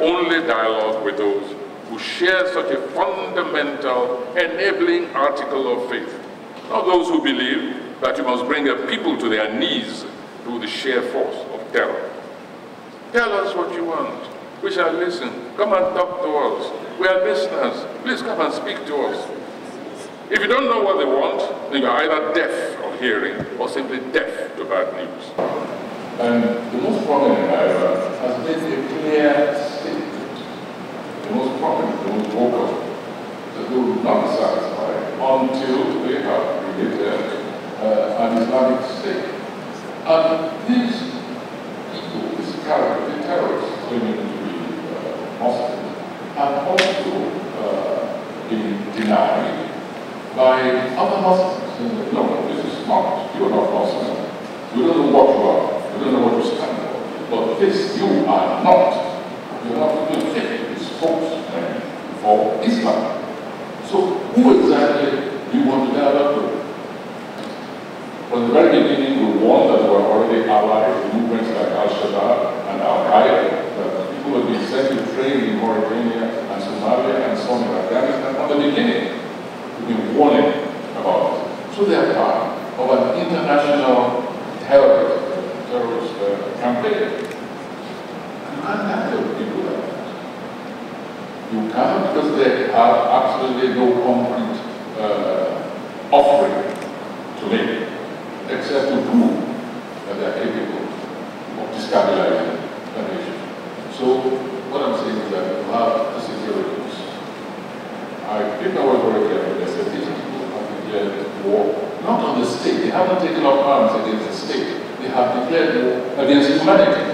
only dialogue with those who share such a fundamental enabling article of faith, not those who believe that you must bring a people to their knees through the sheer force of terror. Tell us what you want. We shall listen. Come and talk to us. We are listeners. Please come and speak to us. If you don't know what they want, then you are either deaf of hearing or simply deaf to bad news. And the most prominent, however, has made a clear statement. The most prominent, the most vocal, that they will not be satisfied until they have created an Islamic state. And these people, these characters, the terrorists claiming to be Muslims, have also been denied by other Muslims. No, this is not. You are not Muslim. You don't know what you are. You don't know what you stand for. But this, you are not. You are not even fit as spokesman for Islam. So who exactly do you want to dialogue with? From the very beginning, we warned that we were already allies with movements like Al-Shabaab and Al-Qaeda, that people have been sent to train in Mauritania and Somalia and some in Afghanistan. From the beginning, we've been warning about it. So they are part of an international terrorist campaign. You can't handle people like that. You can't, because they have absolutely no concrete offering to make, except to prove that they are capable of destabilizing the nation. So what I'm saying is that you have the securities. I think I was very careful. They said these people have declared war, not on the state. They haven't taken up arms against the state. They have declared war against humanity.